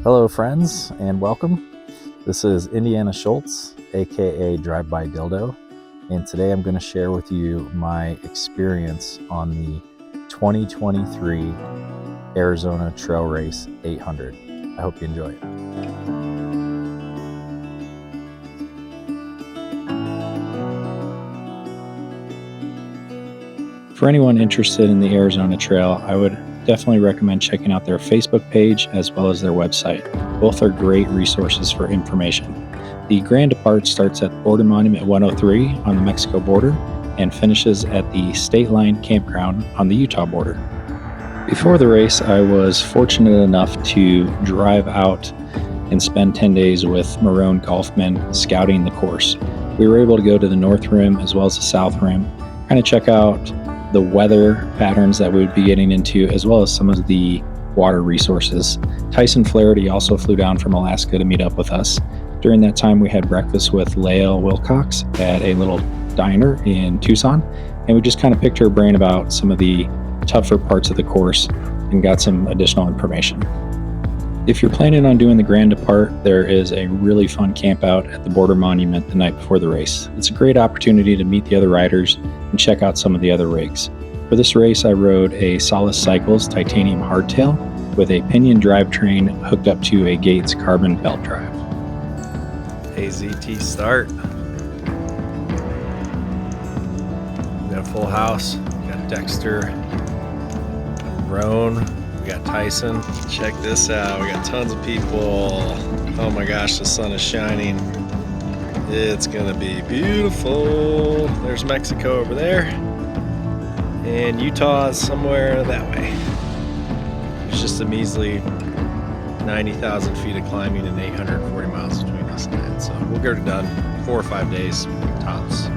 Hello friends and welcome. This is Indiana Schultz, aka Drive-By Dildo, and today I'm going to share with you my experience on the 2023 Arizona Trail Race 800. I hope you enjoy it. For anyone interested in the Arizona Trail, I would definitely recommend checking out their Facebook page as well as their website. Both are great resources for information. The Grand Depart starts at Border Monument 103 on the Mexico border and finishes at the State Line Campground on the Utah border. Before the race, I was fortunate enough to drive out and spend 10 days with Marone Golfmen scouting the course. We were able to go to the North Rim as well as the South Rim, kind of check out the weather patterns that we would be getting into, as well as some of the water resources. Tyson Flaherty also flew down from Alaska to meet up with us. During that time, we had breakfast with Lael Wilcox at a little diner in Tucson, and we just kind of picked her brain about some of the tougher parts of the course and got some additional information. If you're planning on doing the Grand Depart, there is a really fun camp out at the Border Monument the night before the race. It's a great opportunity to meet the other riders and check out some of the other rigs. For this race, I rode a Solus Cycles titanium hardtail with a pinion drivetrain hooked up to a Gates carbon belt drive. AZT start. We got a full house. We got Dexter, Roan. We got Tyson. Check this out. We got tons of people. Oh my gosh, the sun is shining. It's gonna be beautiful. There's Mexico over there. And Utah is somewhere that way. There's just a measly 90,000 feet of climbing and 840 miles between us and that. So we'll get it done 4 or 5 days tops.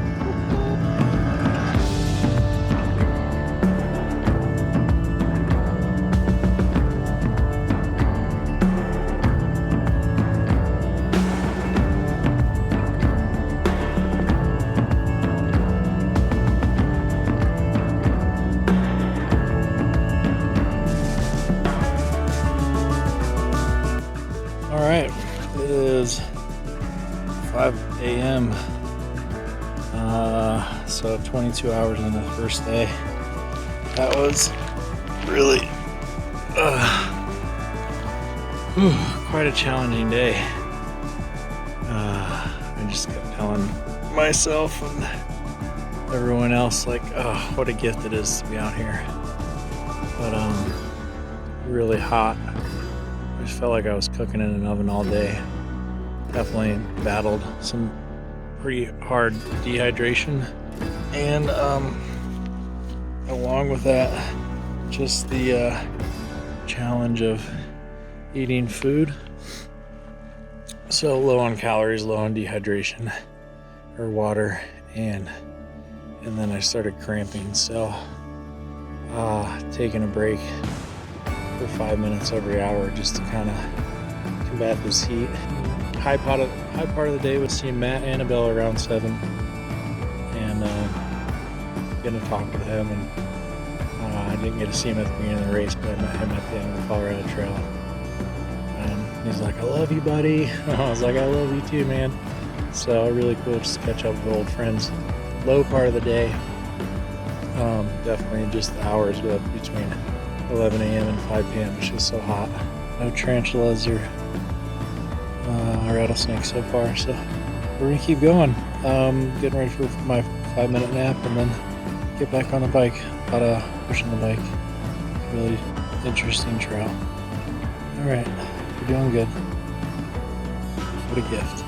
All right, it is 5 a.m. So 22 hours on the first day. That was really quite a challenging day. I just kept telling myself and everyone else, like, oh, what a gift it is to be out here. But really hot. I just felt like I was cooking in an oven all day. Definitely battled some pretty hard dehydration, and along with that, just the challenge of eating food so low on calories, low on dehydration or water, and then I started cramping. So taking a break for 5 minutes every hour just to kind of combat this heat. High part of the day was seeing Matt and Annabelle around 7 and getting to talk with him, and I didn't get to see him at the beginning of the race, but I met him at the end of the Colorado Trail. He's like, I love you, buddy. I was like, I love you too, man. So really cool just to catch up with old friends. Low part of the day, definitely just the hours between 11 a.m. and 5 p.m. It's just so hot. No tarantulas or rattlesnakes so far, so we're gonna keep going. Getting ready for my 5-minute nap and then get back on the bike. A lot of pushing the bike. Really interesting trail. All right, we're doing good. What a gift.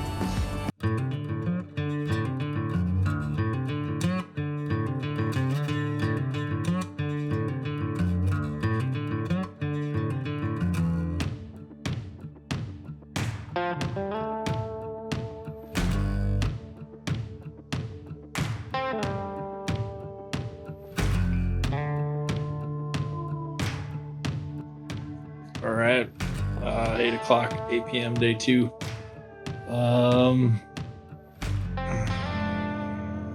All right, 8 o'clock, 8 p.m. day 2.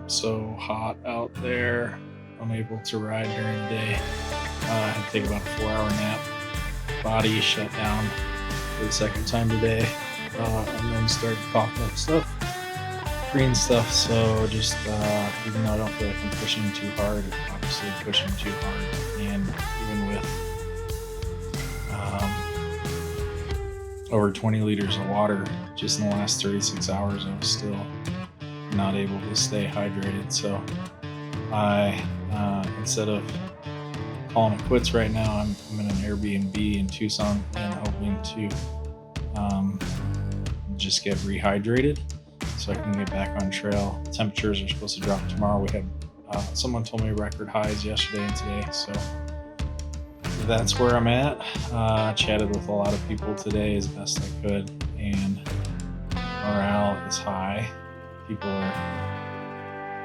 So hot out there. unable to ride during the day. I had to take about a 4-hour nap. Body shut down for the second time today, and then started coughing up stuff, green stuff. So just even though I don't feel like I'm pushing too hard, obviously pushing too hard, and even with over 20 liters of water just in the last 36 hours, I was still not able to stay hydrated. So I instead of calling it quits right now, I'm in an Airbnb in Tucson and hoping to just get rehydrated so I can get back on trail. Temperatures are supposed to drop tomorrow. We had someone told me record highs yesterday and today, so that's where I'm at. Chatted with a lot of people today as best I could, and morale is high.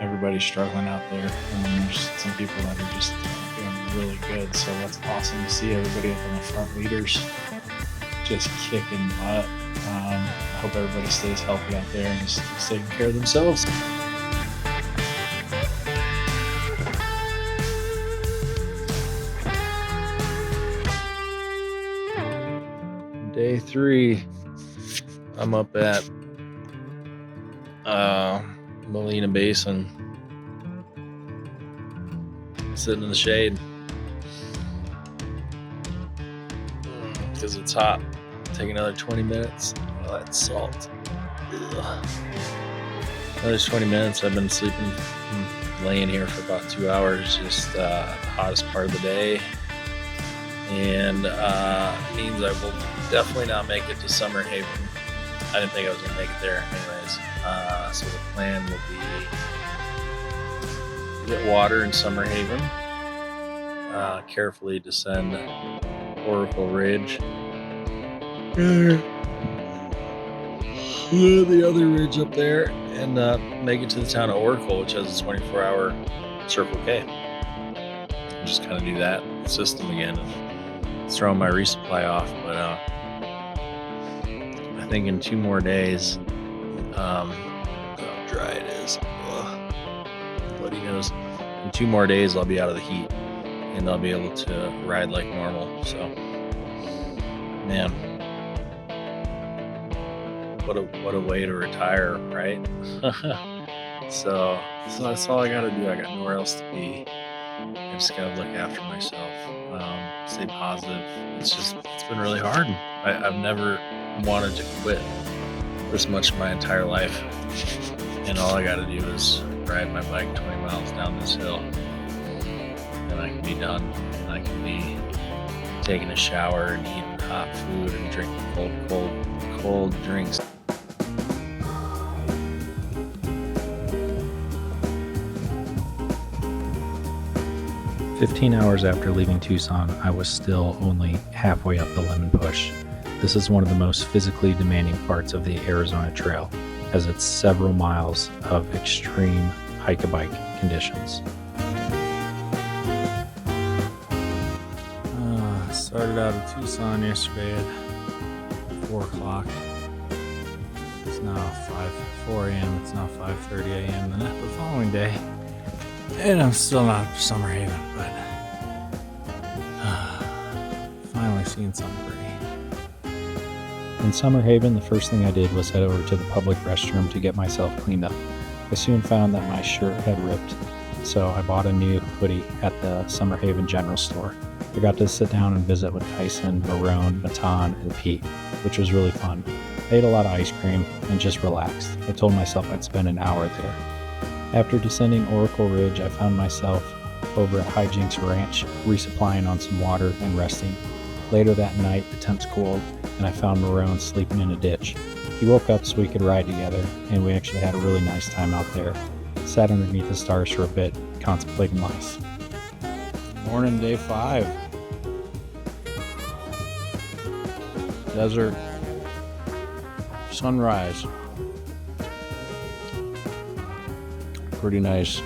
Everybody's struggling out there, and then there's some people that are just doing really good. So that's awesome to see everybody up in the front leaders just kicking butt. I hope everybody stays healthy out there and just taking care of themselves. Day 3, I'm up at Molina Basin, sitting in the shade because it's hot. Take another 20 minutes. Oh, that's salt. Ugh. Another 20 minutes. I've been sleeping, laying here for about 2 hours, just the hottest part of the day, and means I will definitely not make it to Summer Haven. I didn't think I was going to make it there anyways. So the plan will be get water in Summer Haven, carefully descend Oracle Ridge, the other ridge up there, and make it to the town of Oracle, which has a 24-hour Circle K. And just kind of do that system again and throw my resupply off. But I think in 2 more days, how dry it is. Bloody nose. In 2 more days, I'll be out of the heat and I'll be able to ride like normal. So, man, what a way to retire, right? so that's all I gotta do. I got nowhere else to be. I just gotta look after myself, stay positive. It's been really hard. I've never wanted to quit this much in my entire life, and all I gotta do is ride my bike 20 miles down this hill, and I can be done, and I can be taking a shower and eating hot food and drinking cold drinks. "15 hours after leaving Tucson, I was still only halfway up the Lemon Push. This is one of the most physically demanding parts of the Arizona Trail, as it's several miles of extreme hike-a-bike conditions." Started out of Tucson yesterday at 4 o'clock. It's now 4 a.m. It's now 5:30 a.m. the following day. And I'm still not at Summer Haven, but finally seeing something pretty. In Summer Haven, the first thing I did was head over to the public restroom to get myself cleaned up. I soon found that my shirt had ripped, so I bought a new hoodie at the Summer Haven general store. I got to sit down and visit with Tyson, Marone, Matan, and Pete, which was really fun. I ate a lot of ice cream and just relaxed. I told myself I'd spend an hour there. After descending Oracle Ridge, I found myself over at Hijinks Ranch, resupplying on some water and resting. Later that night, the temps cooled, and I found Marone sleeping in a ditch. He woke up so we could ride together, and we actually had a really nice time out there. Sat underneath the stars for a bit, contemplating life. Morning, day 5. Desert. Sunrise. Pretty nice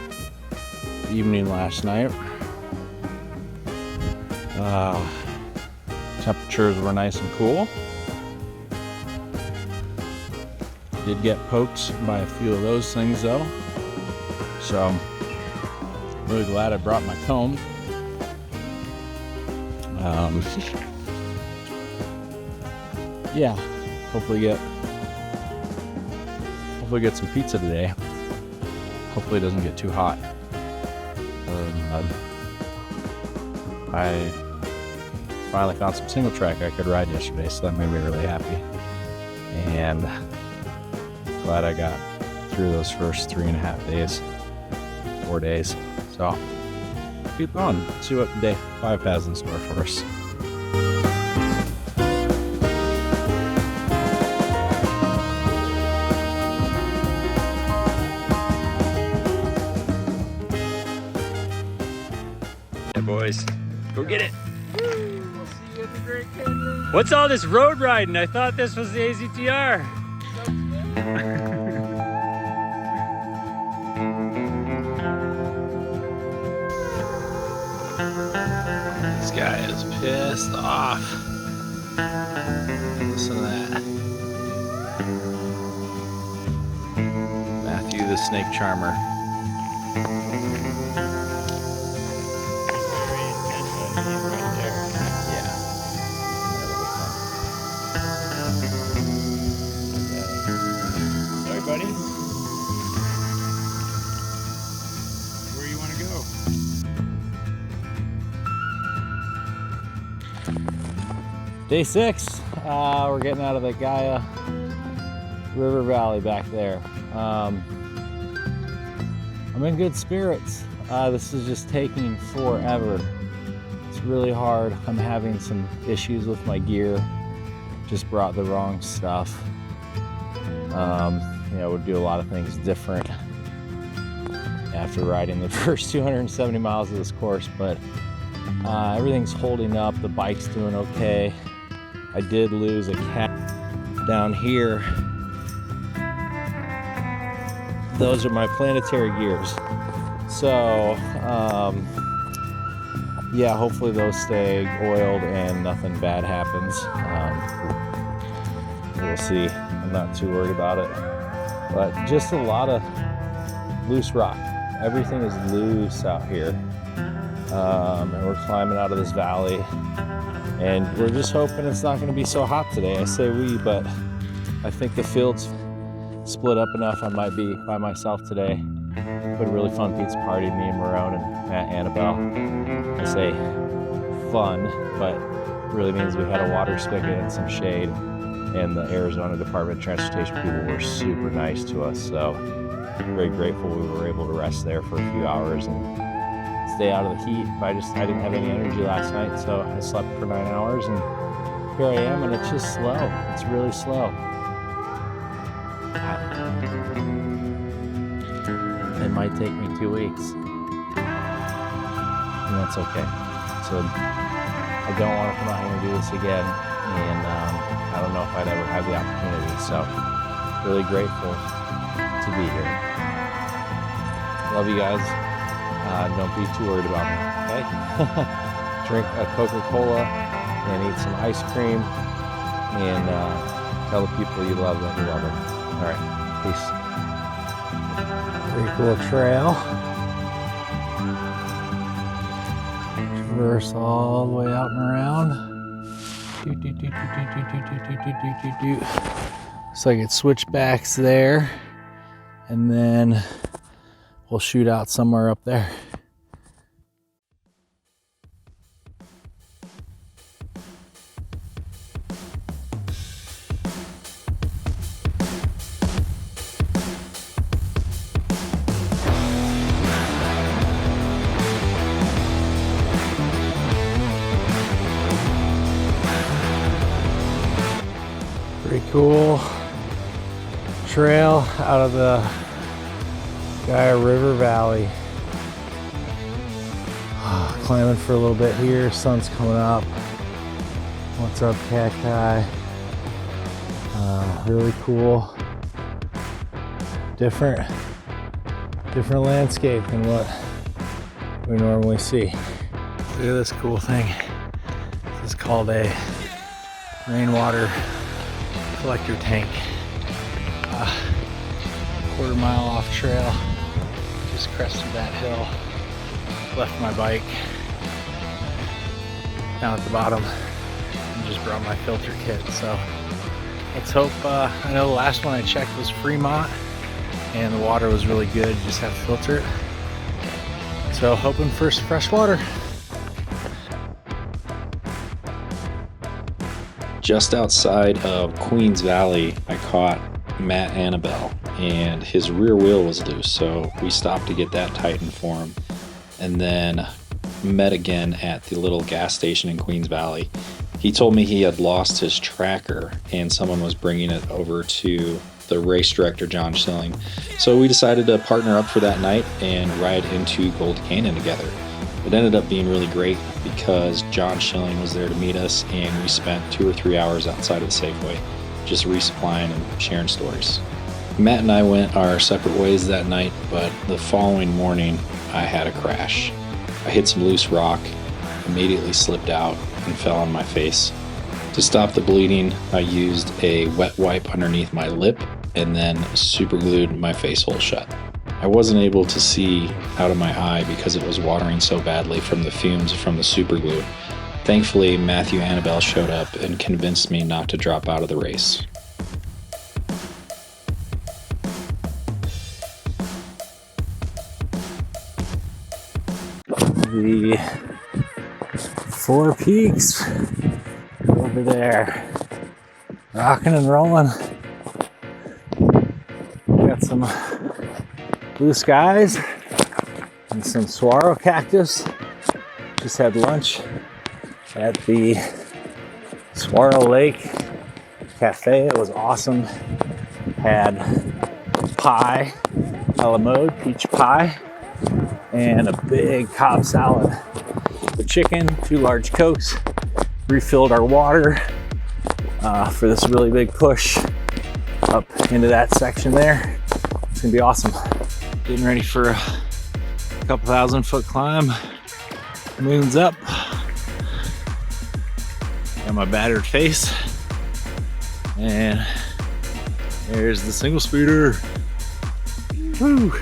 evening last night. Temperatures were nice and cool. Did get poked by a few of those things though, so really glad I brought my comb. yeah, hopefully get some pizza today. Hopefully it doesn't get too hot. I finally found some single track I could ride yesterday, so that made me really happy. And glad I got through those first 3.5 days, 4 days. So keep going, see what day 5 has in store for us. Yeah, boys, go get it. What's all this road riding? I thought this was the AZTR. This guy is pissed off. Listen to that. Matthew the snake charmer. Sorry, buddy. Where you want to go? Day 6, we're getting out of the Gaia River Valley back there. I'm in good spirits. This is just taking forever. It's really hard. I'm having some issues with my gear. Just brought the wrong stuff. Would do a lot of things different after riding the first 270 miles of this course, but everything's holding up. The bike's doing okay. I did lose a cap down here. Those are my planetary gears. So, yeah, hopefully those stay oiled and nothing bad happens. We'll see. I'm not too worried about it. But just a lot of loose rock. Everything is loose out here. And we're climbing out of this valley. And we're just hoping it's not going to be so hot today. I say we, but I think the field's split up enough. I might be by myself today. Put a really fun pizza party, me and Marone and Matt and Annabelle. I say fun, but it really means we had a water spigot and some shade. And the Arizona Department of Transportation people were super nice to us. So very grateful we were able to rest there for a few hours and stay out of the heat. I didn't have any energy last night, so I slept for 9 hours, and here I am, and it's just slow. It's really slow. It might take me 2 weeks, and that's okay. So I don't want to come out here and do this again, and I don't know if I'd ever have the opportunity. So really grateful to be here. Love you guys. Don't be too worried about me, okay? Drink a Coca-Cola and eat some ice cream, and tell the people you love that you love them. All right, peace. Pretty cool trail. Traverse all the way out and around. Looks like it's switchbacks there, and then we'll shoot out somewhere up there. Pretty cool trail out of the Gaia River Valley. Climbing for a little bit here. Sun's coming up. What's up, cacti? Really cool. Different landscape than what we normally see. Look at this cool thing. This is called a rainwater collector tank. Quarter mile off trail. Just crested that hill. Left my bike down at the bottom and just brought my filter kit. So Let's hope, I know the last one I checked was Fremont and the water was really good. You just have to filter it. So hoping for some fresh water. Just outside of Queens Valley, I caught Matt Annabelle, and his rear wheel was loose, so we stopped to get that tightened for him, and then met again at the little gas station in Queens Valley. He told me he had lost his tracker and someone was bringing it over to the race director, John Schilling. So we decided to partner up for that night and ride into Gold Canyon together. It ended up being really great because John Schilling was there to meet us, and we spent 2 or 3 hours outside of the Safeway just resupplying and sharing stories. Matt and I went our separate ways that night, but the following morning I had a crash. I hit some loose rock, immediately slipped out, and fell on my face. To stop the bleeding, I used a wet wipe underneath my lip and then super glued my face hole shut. I wasn't able to see out of my eye because it was watering so badly from the fumes from the super glue. Thankfully, Matthew Annabelle showed up and convinced me not to drop out of the race. The 4 peaks over there, rocking and rolling. Got some blue skies and some saguaro cactus. Just had lunch at the Saguaro Lake Cafe. It was awesome. Had pie, a la mode, peach pie, and a big Cobb salad. The chicken, 2 large Cokes. Refilled our water for this really big push up into that section there. It's gonna be awesome. Getting ready for a couple 1,000-foot climb. Moon's up. Got my battered face. And there's the single speeder. Woo!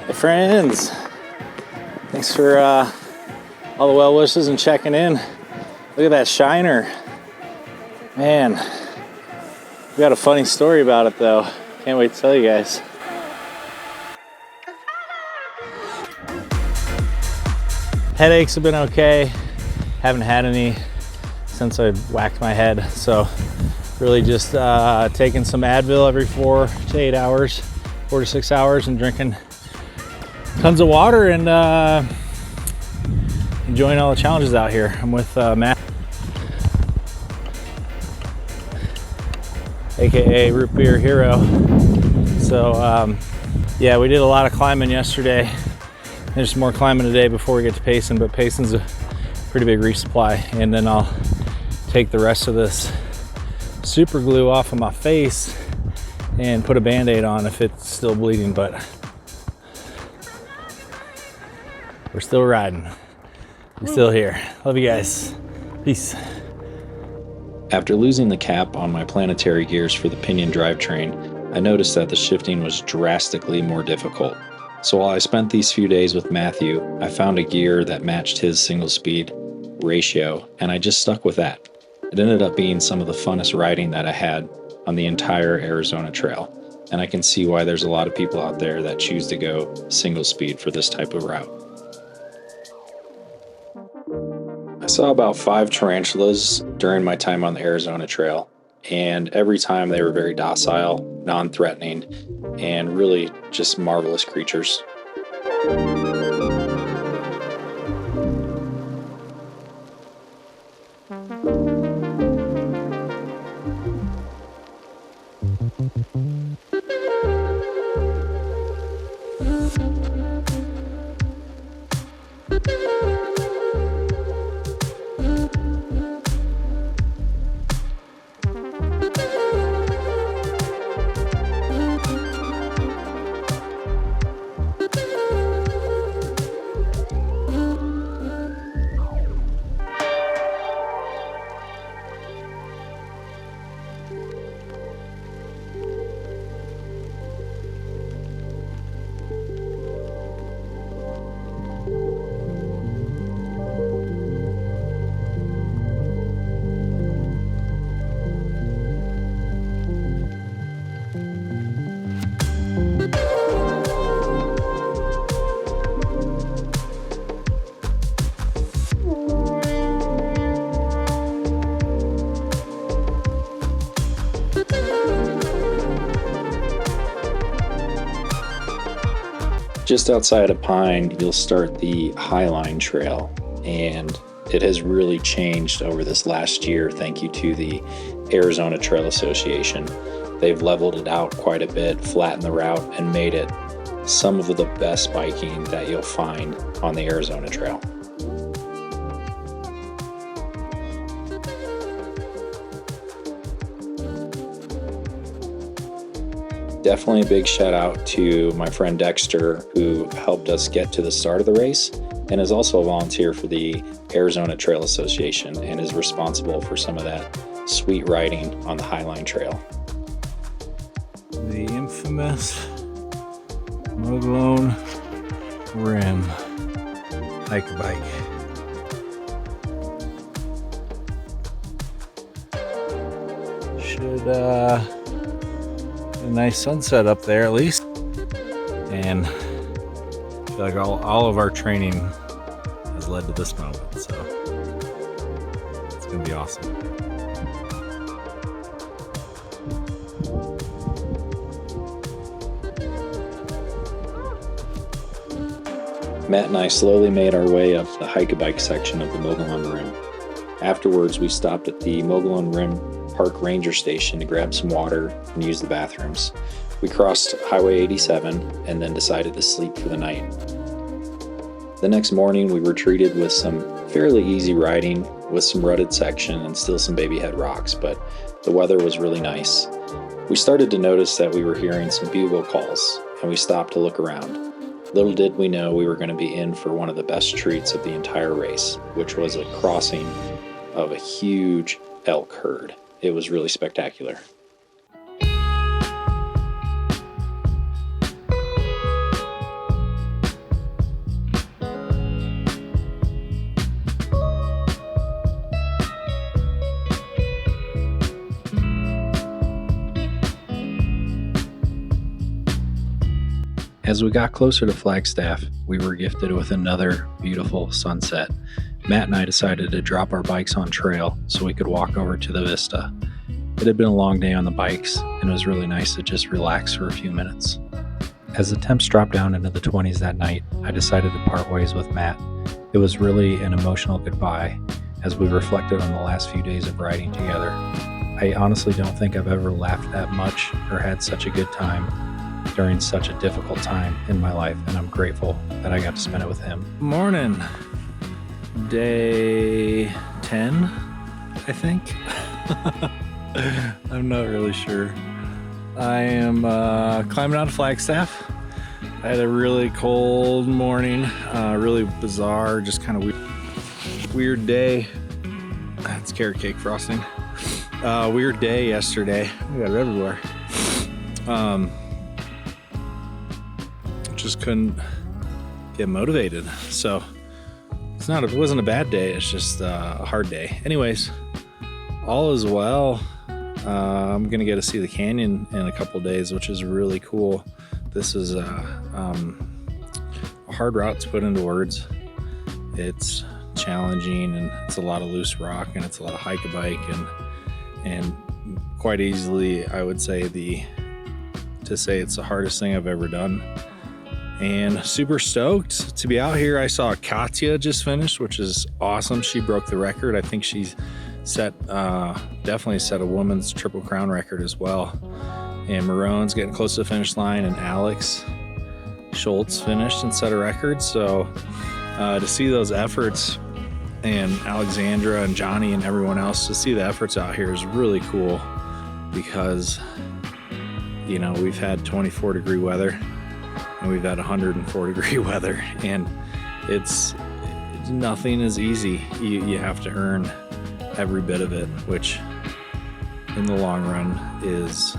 Hey friends, thanks for all the well wishes and checking in. Look at that shiner. Man, we got a funny story about it though. Can't wait to tell you guys. Headaches have been okay. Haven't had any since I whacked my head. So really just taking some Advil every 4 to 8 hours, 4 to 6 hours, and drinking tons of water and enjoying all the challenges out here. I'm with Matt, aka Root Beer Hero. So yeah, we did a lot of climbing yesterday. There's more climbing today before we get to Payson, but Payson's a pretty big resupply, and then I'll take the rest of this super glue off of my face and put a band-aid on if it's still bleeding, but we're still riding. We're still here. Love you guys. Peace. After losing the cap on my planetary gears for the pinion drivetrain, I noticed that the shifting was drastically more difficult. So while I spent these few days with Matthew, I found a gear that matched his single speed ratio, and I just stuck with that. It ended up being some of the funnest riding that I had on the entire Arizona Trail, and I can see why there's a lot of people out there that choose to go single speed for this type of route. I saw about 5 tarantulas during my time on the Arizona Trail, and every time they were very docile, non-threatening, and really just marvelous creatures. Just outside of Pine, you'll start the Highline Trail, and it has really changed over this last year thank you to the Arizona Trail Association. They've leveled it out quite a bit, flattened the route, and made it some of the best biking that you'll find on the Arizona Trail. Definitely a big shout out to my friend Dexter, who helped us get to the start of the race and is also a volunteer for the Arizona Trail Association and is responsible for some of that sweet riding on the Highline Trail. The infamous Mogollon Rim hike-a-bike. Should a nice sunset up there at least, and I feel like all of our training has led to this moment, so it's gonna be awesome. Matt and I slowly made our way up the hike-a-bike section of the Mogollon Rim. Afterwards, we stopped at the Mogollon Rim Park Ranger Station to grab some water and use the bathrooms. We crossed Highway 87 and then decided to sleep for the night. The next morning we were treated with some fairly easy riding with some rutted section and still some baby head rocks, but the weather was really nice. We started to notice that we were hearing some bugle calls, and we stopped to look around. Little did we know we were going to be in for one of the best treats of the entire race, which was a crossing of a huge elk herd. It was really spectacular. As we got closer to Flagstaff, we were gifted with another beautiful sunset. Matt and I decided to drop our bikes on trail so we could walk over to the vista. It had been a long day on the bikes, and it was really nice to just relax for a few minutes. As the temps dropped down into the 20s that night, I decided to part ways with Matt. It was really an emotional goodbye as we reflected on the last few days of riding together. I honestly don't think I've ever laughed that much or had such a good time during such a difficult time in my life, and I'm grateful that I got to spend it with him. Morning. Day 10, I think. I'm not really sure. I am climbing out of Flagstaff. I had a really cold morning, really bizarre, just kind of weird day. It's carrot cake frosting. Weird day yesterday. We got it everywhere. Just couldn't get motivated. So it wasn't a bad day. It's just a hard day. Anyways, all is well. I'm gonna get to see the canyon in a couple days, which is really cool. This is a hard route to put into words. It's challenging, and it's a lot of loose rock, and it's a lot of hike a bike, and quite easily I would say it's the hardest thing I've ever done. And super stoked to be out here. I saw Katya just finished, which is awesome. She broke the record. I think she's definitely set a woman's Triple Crown record as well. And Marone's getting close to the finish line, and Alex Schultz finished and set a record. So to see those efforts, and Alexandra and Johnny and everyone else, to see the efforts out here is really cool, because you know, we've had 24-degree weather and we've had 104-degree weather, and nothing is easy. You have to earn every bit of it, which in the long run is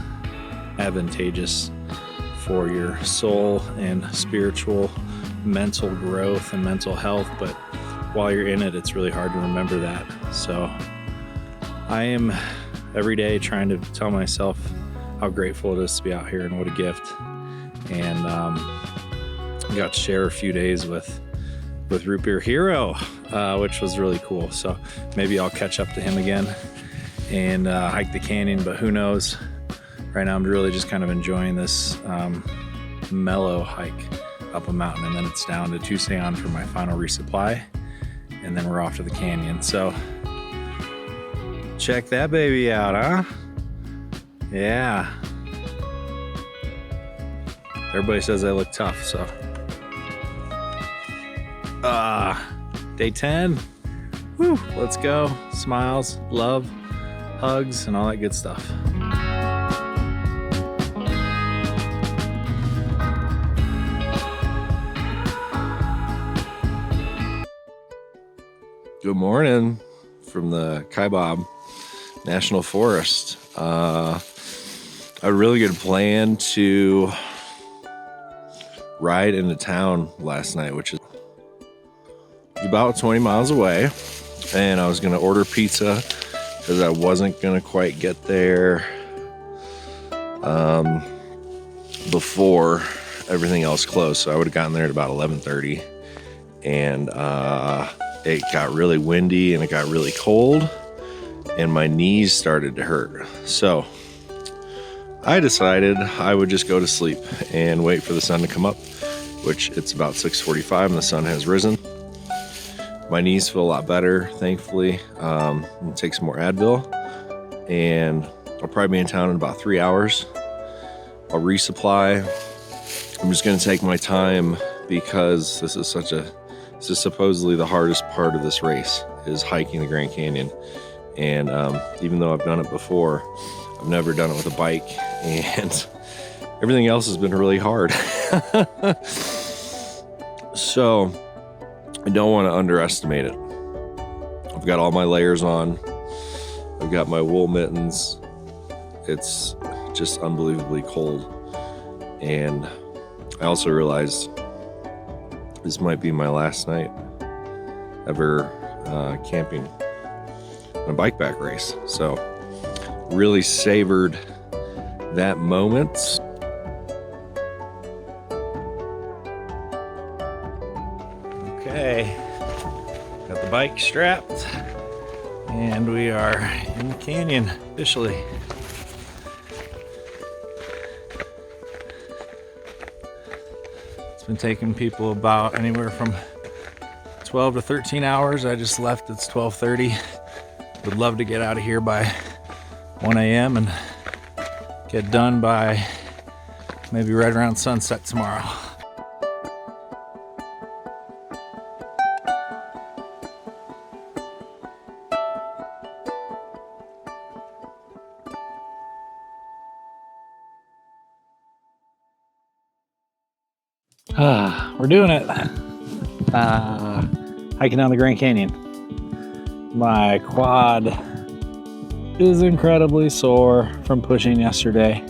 advantageous for your soul and spiritual, mental growth and mental health. But while you're in it, it's really hard to remember that. So I am every day trying to tell myself how grateful it is to be out here, and what a gift. And got to share a few days with Root Beer Hero, which was really cool. So maybe I'll catch up to him again and hike the canyon, but who knows. Right now I'm really just kind of enjoying this mellow hike up a mountain, and then it's down to Tucson for my final resupply, and then we're off to the canyon. So check that baby out, huh? Yeah. Everybody says I look tough, so. Day 10. Woo, let's go. Smiles, love, hugs, and all that good stuff. Good morning from the Kaibab National Forest. A really good plan to ride into town last night, which is about 20 miles away, and I was going to order pizza because I wasn't going to quite get there before everything else closed. So I would have gotten there at about 11:30, and it got really windy and it got really cold, and my knees started to hurt. So I decided I would just go to sleep and wait for the sun to come up, which it's about 6:45 and the sun has risen. My knees feel a lot better, thankfully. I'll take some more Advil, and I'll probably be in town in about 3 hours. I'll resupply. I'm just going to take my time, because this is supposedly the hardest part of this race, is hiking the Grand Canyon. And even though I've done it before, I've never done it with a bike, and everything else has been really hard. So I don't want to underestimate it. I've got all my layers on. I've got my wool mittens. It's just unbelievably cold. And I also realized this might be my last night ever camping in a bike pack race. So really savored that moment. Okay, got the bike strapped, and we are in the canyon officially. It's been taking people about anywhere from 12 to 13 hours. I just left, it's 12:30. Would love to get out of here by 1 a.m. and get done by maybe right around sunset tomorrow. We're doing it. Hiking down the Grand Canyon. My quad is incredibly sore from pushing yesterday,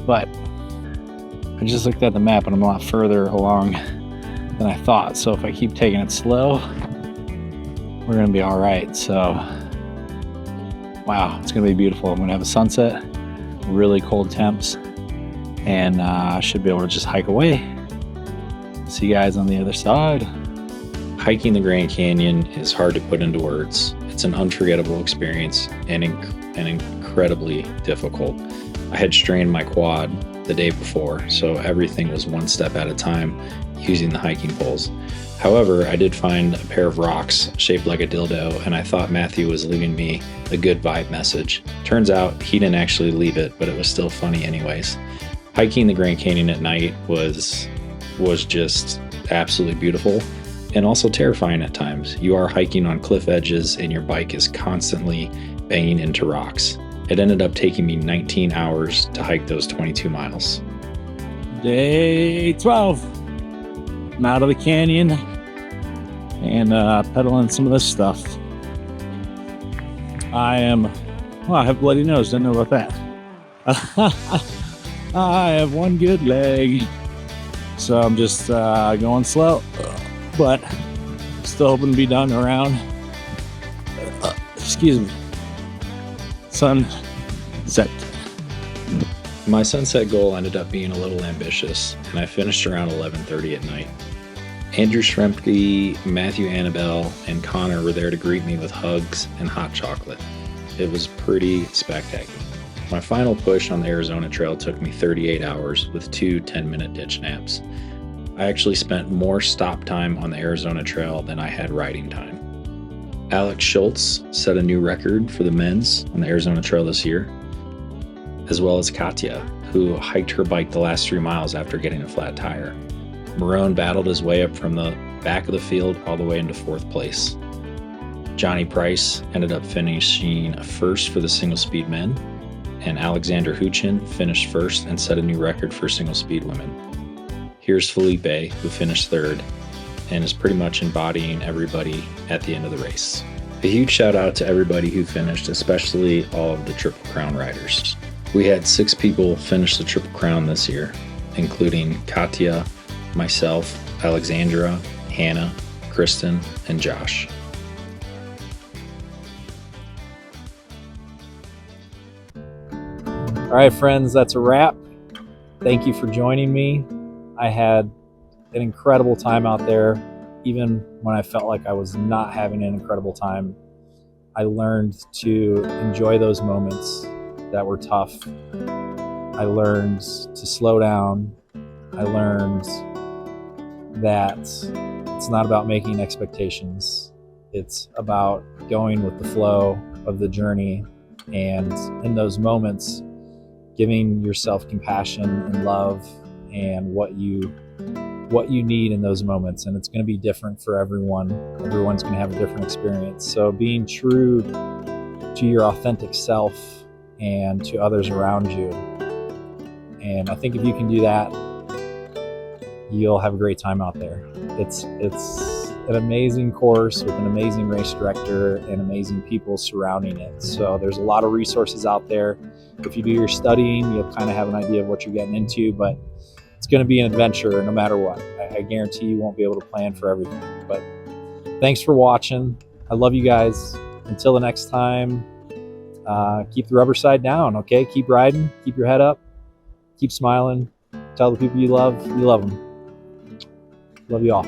but I just looked at the map and I'm a lot further along than I thought. So if I keep taking it slow, we're gonna be all right. So wow, it's gonna be beautiful. I'm gonna have a sunset, really cold temps, and I should be able to just hike away. See you guys on the other side. Hiking the Grand Canyon is hard to put into words. It's an unforgettable experience and incredibly difficult. I had strained my quad the day before, so everything was one step at a time using the hiking poles. However, I did find a pair of rocks shaped like a dildo, and I thought Matthew was leaving me a good vibe message. Turns out he didn't actually leave it, but it was still funny anyways. Hiking the Grand Canyon at night was just absolutely beautiful and also terrifying at times. You are hiking on cliff edges and your bike is constantly banging into rocks. It ended up taking me 19 hours to hike those 22 miles. Day 12. I'm out of the canyon and pedaling some of this stuff. I have bloody nose, didn't know about that. I have one good leg. So I'm just going slow, but still hoping to be done around, excuse me, sunset. My sunset goal ended up being a little ambitious, and I finished around 11:30 at night. Andrew Schrempke, Matthew Annabelle, and Connor were there to greet me with hugs and hot chocolate. It was pretty spectacular. My final push on the Arizona Trail took me 38 hours with 2 10-minute ditch naps. I actually spent more stop time on the Arizona Trail than I had riding time. Alex Schultz set a new record for the men's on the Arizona Trail this year, as well as Katya, who hiked her bike the last 3 miles after getting a flat tire. Marone battled his way up from the back of the field all the way into 4th place. Johnny Price ended up finishing first for the single speed men, and Alexander Huchin finished first and set a new record for single speed women. Here's Felipe, who finished 3rd and is pretty much embodying everybody at the end of the race. A huge shout out to everybody who finished, especially all of the Triple Crown riders. We had 6 people finish the Triple Crown this year, including Katya, myself, Alexandra, Hannah, Kristen, and Josh. All right, friends, that's a wrap. Thank you for joining me. I had an incredible time out there. Even when I felt like I was not having an incredible time, I learned to enjoy those moments that were tough. I learned to slow down. I learned that it's not about making expectations. It's about going with the flow of the journey, and in those moments, giving yourself compassion and love and what you need in those moments. And it's going to be different for everyone. Everyone's going to have a different experience. So being true to your authentic self and to others around you. And I think if you can do that, you'll have a great time out there. It's an amazing course with an amazing race director and amazing people surrounding it. So there's a lot of resources out there. If you do your studying, you'll kind of have an idea of what you're getting into, but it's going to be an adventure no matter what. I guarantee you won't be able to plan for everything. But thanks for watching. I love you guys. Until the next time, keep the rubber side down, okay? Keep riding, keep your head up, keep smiling. Tell the people you love them. Love you all.